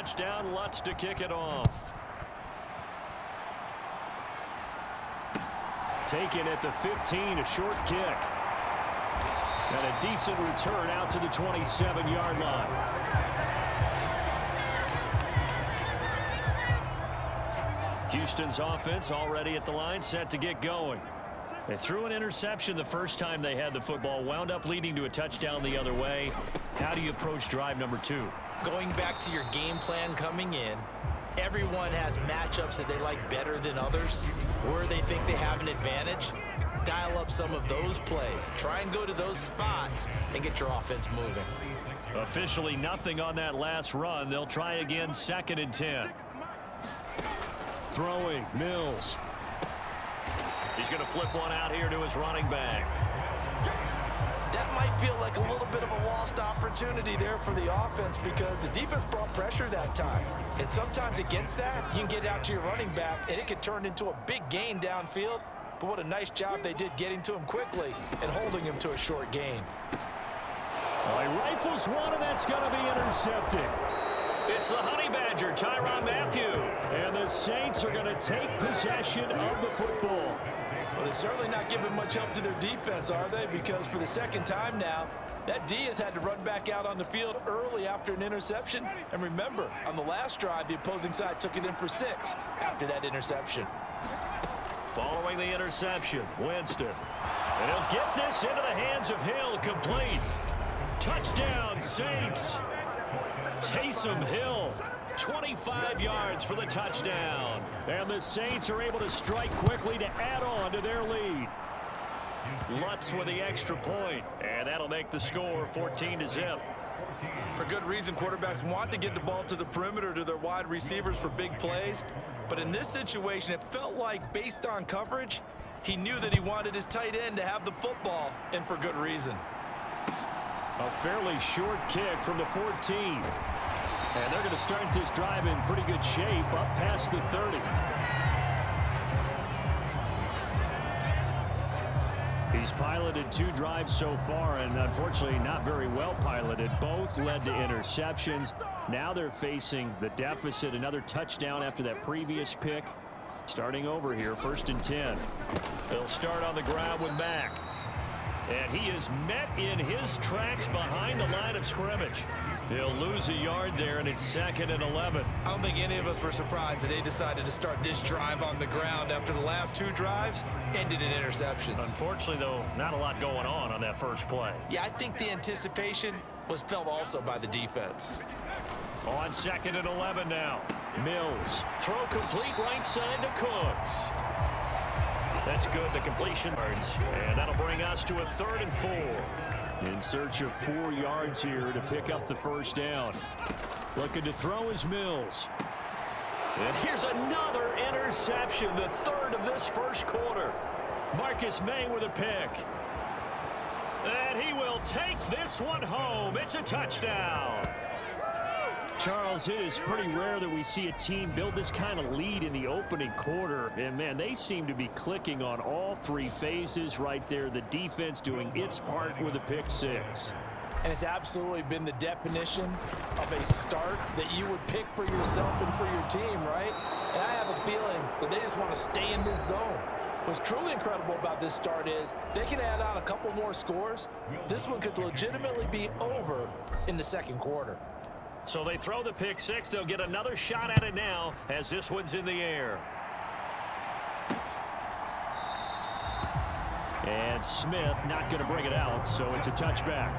touchdown. Lutz to kick it off. Taken at the 15, a short kick. And a decent return out to the 27-yard line. Houston's offense already at the line, set to get going. They threw an interception the first time they had the football, wound up leading to a touchdown the other way. How do you approach drive number 2? Going back to your game plan coming in, everyone has matchups that they like better than others, where they think they have an advantage. Dial up some of those plays. Try and go to those spots and get your offense moving. Officially nothing on that last run. They'll try again, 2nd and 10. Throwing, Mills. He's going to flip one out here to his running back. That might feel like a little bit of a lost opportunity there for the offense because the defense brought pressure that time. And sometimes against that, you can get out to your running back, and it could turn into a big gain downfield. But what a nice job they did getting to him quickly and holding him to a short gain. Well, he rifles one, and that's going to be intercepted. It's the Honey Badger, Tyrann Mathieu. And the Saints are going to take possession of the football. Well, they're certainly not giving much help to their defense, are they? Because for the second time now, that D has had to run back out on the field early after an interception. And remember, on the last drive, the opposing side took it in for 6 after that interception. Following the interception, Winston. And he'll get this into the hands of Hill, complete. Touchdown, Saints. Taysom Hill, 25 yards for the touchdown. And the Saints are able to strike quickly to add on to their lead. Lutz with the extra point, and that'll make the score 14-0. For good reason, quarterbacks want to get the ball to the perimeter to their wide receivers for big plays. But in this situation, it felt like, based on coverage, he knew that he wanted his tight end to have the football, and for good reason. A fairly short kick from the 14. And they're going to start this drive in pretty good shape, up past the 30. He's piloted 2 drives so far, and unfortunately not very well piloted. Both led to interceptions. Now they're facing the deficit. Another touchdown after that previous pick. Starting over here, 1st and 10. They'll start on the ground with Mack. And he is met in his tracks behind the line of scrimmage. He'll lose a yard there, and it's 2nd and 11. I don't think any of us were surprised that they decided to start this drive on the ground after the last 2 drives ended in interceptions. Unfortunately, though, not a lot going on that first play. Yeah, I think the anticipation was felt also by the defense. On 2nd and 11 now. Mills. Throw complete right side to Cooks. That's good, the completion yards. And that'll bring us to a 3rd and 4. In search of 4 yards here to pick up the first down. Looking to throw is Mills. And here's another interception, the 3rd of this first quarter. Marcus May with a pick. And he will take this one home. It's a touchdown. Charles, it is pretty rare that we see a team build this kind of lead in the opening quarter. And, man, they seem to be clicking on all 3 phases right there. The defense doing its part with a pick 6. And it's absolutely been the definition of a start that you would pick for yourself and for your team, right? And I have a feeling that they just want to stay in this zone. What's truly incredible about this start is they can add on a couple more scores. This one could legitimately be over in the second quarter. So they throw the pick 6. They'll get another shot at it now as this one's in the air. And Smith not going to bring it out, so it's a touchback.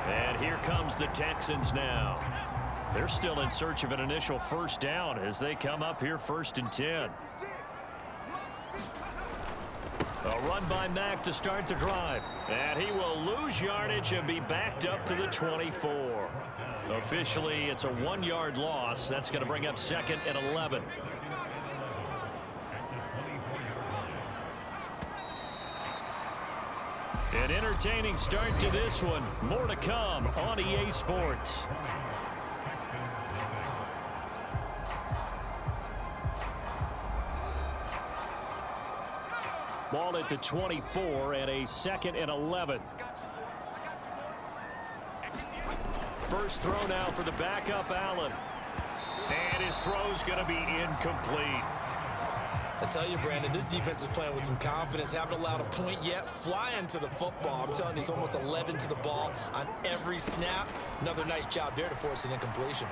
And here comes the Texans now. They're still in search of an initial first down as they come up here 1st and 10. A run by Mack to start the drive. And he will lose yardage and be backed up to the 24. Officially, it's a 1-yard loss. That's going to bring up 2nd and 11. An entertaining start to this one. More to come on EA Sports. Ball at the 24 and a 2nd and 11. First throw now for the backup, Allen. And his throw's going to be incomplete. I tell you, Brandon, this defense is playing with some confidence. Haven't allowed a point yet. Flying to the football. I'm telling you, it's almost 11 to the ball on every snap. Another nice job there to force an incompletion.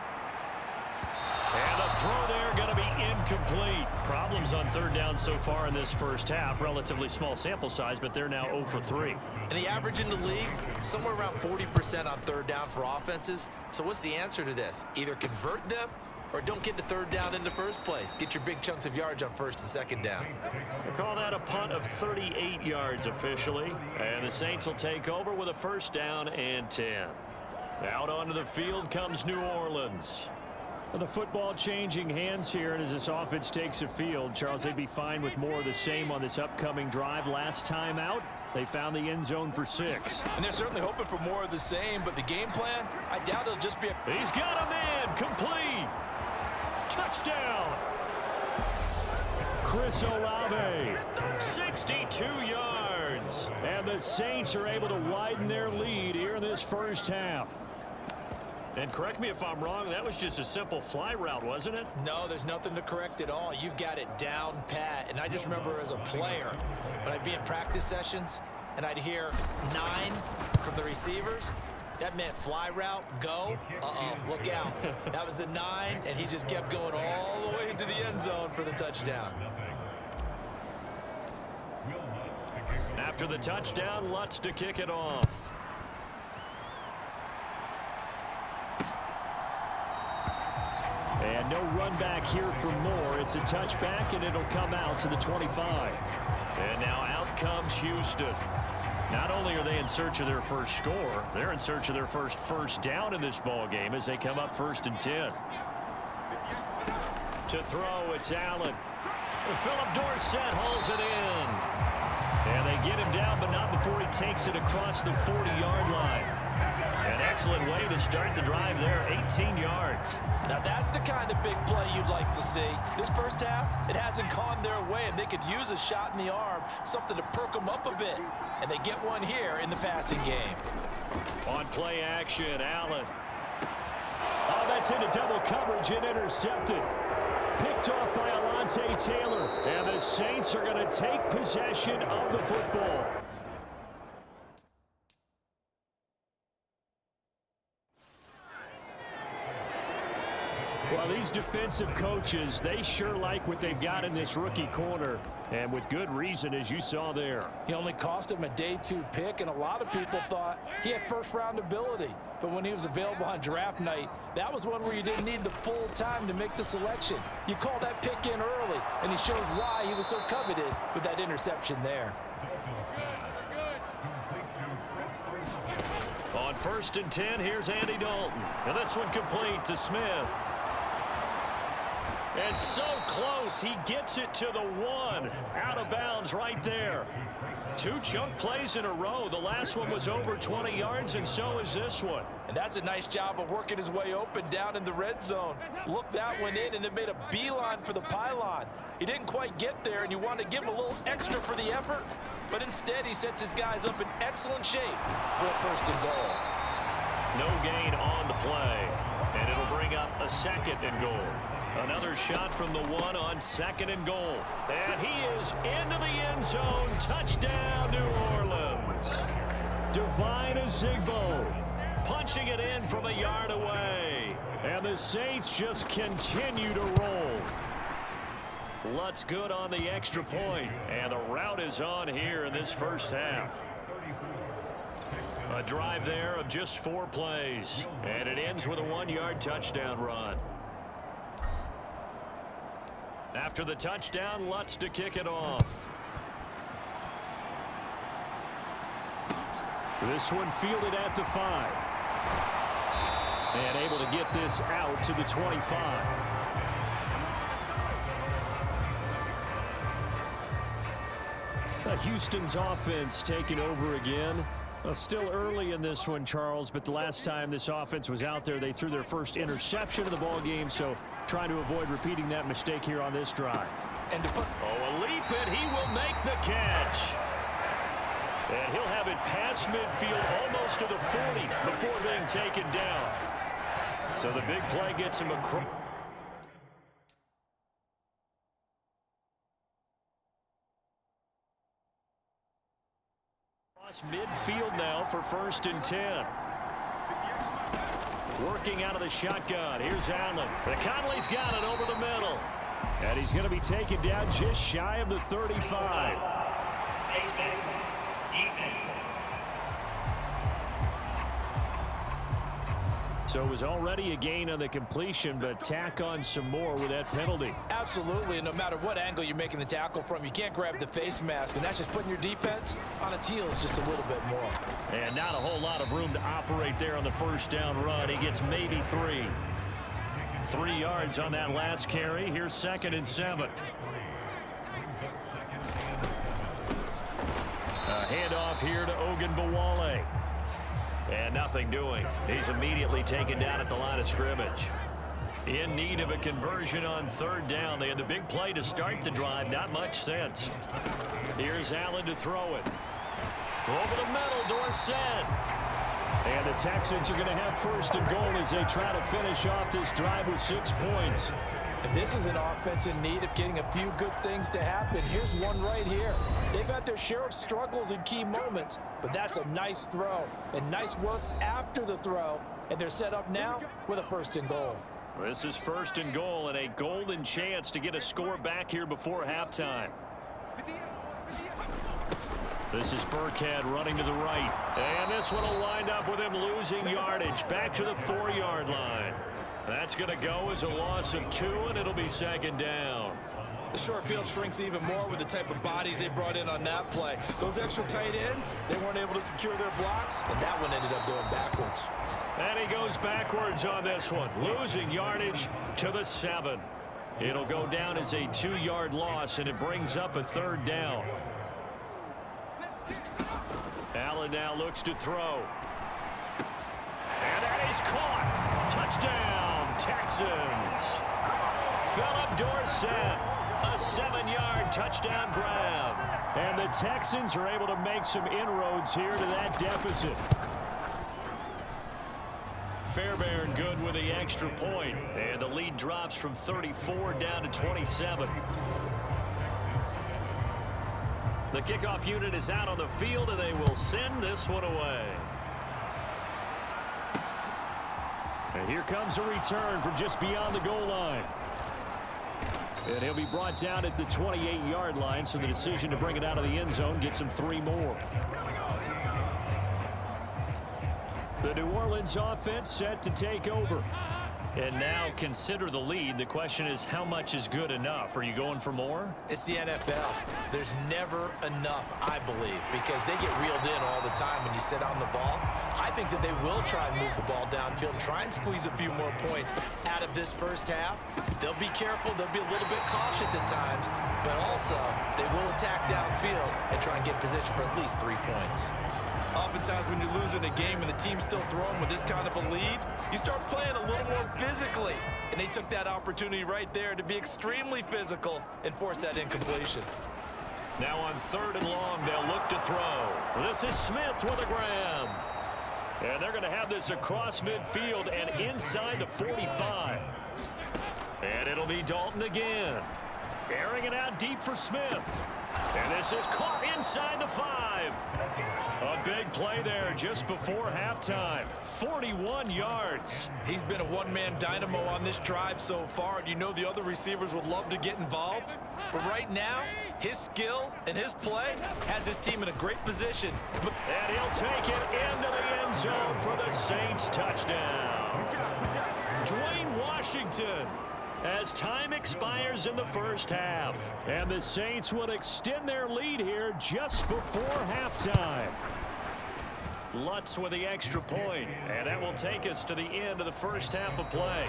And the throw there going to be incomplete. Problems on third down so far in this first half. Relatively small sample size, but they're now 0 for 3. And the average in the league, somewhere around 40% on third down for offenses. So what's the answer to this? Either convert them or don't get to third down in the first place. Get your big chunks of yards on first and second down. We'll call that a punt of 38 yards officially. And the Saints will take over with a first down and 10. Out onto the field comes New Orleans. Well, the football changing hands here, and as this offense takes the field, Charles, they'd be fine with more of the same on this upcoming drive. Last time out, they found the end zone for 6. And they're certainly hoping for more of the same, but the game plan, I doubt it'll just be a... He's got a man, complete. Touchdown. Chris Olave, 62 yards. And the Saints are able to widen their lead here in this first half. And correct me if I'm wrong, that was just a simple fly route, wasn't it? No, there's nothing to correct at all. You've got it down pat. And I just remember as a player, when I'd be in practice sessions and I'd hear 9 from the receivers, that meant fly route, go, look out. That was the 9, and he just kept going all the way into the end zone for the touchdown. After the touchdown, Lutz to kick it off. And no run back here for Moore. It's a touchback, and it'll come out to the 25. And now out comes Houston. Not only are they in search of their first score, they're in search of their first down in this ball game as they come up 1st and 10. To throw, it's Allen. Philip Dorsett hauls it in. And they get him down, but not before he takes it across the 40-yard line. An excellent way to start the drive there, 18 yards. Now that's the kind of big play you'd like to see. This first half, it hasn't gone their way, and they could use a shot in the arm, something to perk them up a bit. And they get one here in the passing game. On play action, Allen. Oh, that's into double coverage and intercepted. Picked off by Alontae Taylor. And the Saints are going to take possession of the football. Well, these defensive coaches, they sure like what they've got in this rookie corner. And with good reason, as you saw there. He only cost him a day 2 pick, and a lot of people thought he had first-round ability. But when he was available on draft night, that was one where you didn't need the full time to make the selection. You call that pick in early, and he shows why he was so coveted with that interception there. On 1st and 10, here's Andy Dalton. And this one complete to Smith. And so close, he gets it to the 1. Out of bounds right there. 2 chunk plays in a row. The last one was over 20 yards, and so is this one. And that's a nice job of working his way open down in the red zone. Looked that one in and then made a beeline for the pylon. He didn't quite get there, and you want to give him a little extra for the effort. But instead, he sets his guys up in excellent shape for a 1st and goal. No gain on the play, and it'll bring up a 2nd and goal. Another shot from the 1 on 2nd and goal. And he is into the end zone. Touchdown, New Orleans. Divine Azigbo punching it in from a yard away. And the Saints just continue to roll. Lutz good on the extra point. And the route is on here in this first half. A drive there of just 4 plays. And it ends with a 1-yard touchdown run. After the touchdown, Lutz to kick it off. This one fielded at the 5. And able to get this out to the 25. Houston's offense taking over again. Well, still early in this one, Charles, but the last time this offense was out there, they threw their first interception of the ball game, so trying to avoid repeating that mistake here on this drive. And to put a leap, and he will make the catch. And he'll have it past midfield almost to the 40 before being taken down. So the big play gets him across. Midfield now for 1st and 10. Working out of the shotgun. Here's Allen. Conley's got it over the middle. And he's going to be taken down just shy of the 35. So it was already a gain on the completion, but tack on some more with that penalty. Absolutely, and no matter what angle you're making the tackle from, you can't grab the face mask, and that's just putting your defense on its heels just a little bit more. And not a whole lot of room to operate there on the first down run. He gets maybe 3. 3 yards on that last carry. Here's 2nd and 7. A handoff here to Ogunbowale. And nothing doing. He's immediately taken down at the line of scrimmage. In need of a conversion on 3rd down. They had the big play to start the drive. Not much sense. Here's Allen to throw it. Over the middle, Dorsett. And the Texans are going to have 1st and goal as they try to finish off this drive with 6 points. And this is an offense in need of getting a few good things to happen. Here's one right here. They've had their share of struggles in key moments, but that's a nice throw and nice work after the throw. And they're set up now with a 1st and goal. This is 1st and goal and a golden chance to get a score back here before halftime. This is Burkhead running to the right. And this one will wind up with him losing yardage back to the 4-yard line. That's going to go as a loss of 2, and it'll be 2nd down. The short field shrinks even more with the type of bodies they brought in on that play. Those extra tight ends, they weren't able to secure their blocks, and that one ended up going backwards. And he goes backwards on this one, losing yardage to the 7. It'll go down as a 2-yard loss, and it brings up a 3rd down. Allen now looks to throw. And that is caught. Touchdown, Texans. Philip Dorsett, a 7-yard touchdown grab. And the Texans are able to make some inroads here to that deficit. Fairbairn good with the extra point. And the lead drops from 34 down to 27. The kickoff unit is out on the field, and they will send this one away. And here comes a return from just beyond the goal line. And he'll be brought down at the 28-yard line, so the decision to bring it out of the end zone gets him 3 more. The New Orleans offense set to take over. And now consider the lead. The question is, how much is good enough? Are you going for more? It's the NFL. There's never enough, I believe, because they get reeled in all the time when you sit on the ball. I think that they will try and move the ball downfield, try and squeeze a few more points out of this first half. They'll be careful. They'll be a little bit cautious at times, but also they will attack downfield and try and get position for at least 3 points. Oftentimes when you're losing a game and the team's still throwing with this kind of a lead, you start playing a little more physically. And they took that opportunity right there to be extremely physical and force that incompletion. Now on 3rd and long, they'll look to throw. This is Smith with a grab. And they're going to have this across midfield and inside the 45. And it'll be Dalton again. Airing it out deep for Smith. And this is caught inside the 5. A big play there just before halftime. 41 yards. He's been a one-man dynamo on this drive so far, and you know the other receivers would love to get involved. But right now, his skill and his play has his team in a great position. And he'll take it into the end zone for the Saints touchdown. Dwayne Washington, as time expires in the first half. And the Saints will extend their lead here just before halftime. Lutz with the extra point, and that will take us to the end of the first half of play.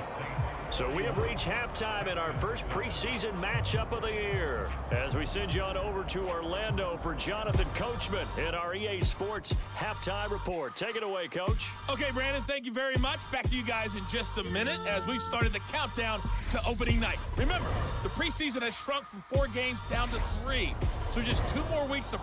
So we have reached halftime in our first preseason matchup of the year. As we send you on over to Orlando for Jonathan Coachman in our EA Sports Halftime Report. Take it away, Coach. Okay, Brandon, thank you very much. Back to you guys in just a minute as we've started the countdown to opening night. Remember, the preseason has shrunk from 4 games down to 3, so just 2 more weeks of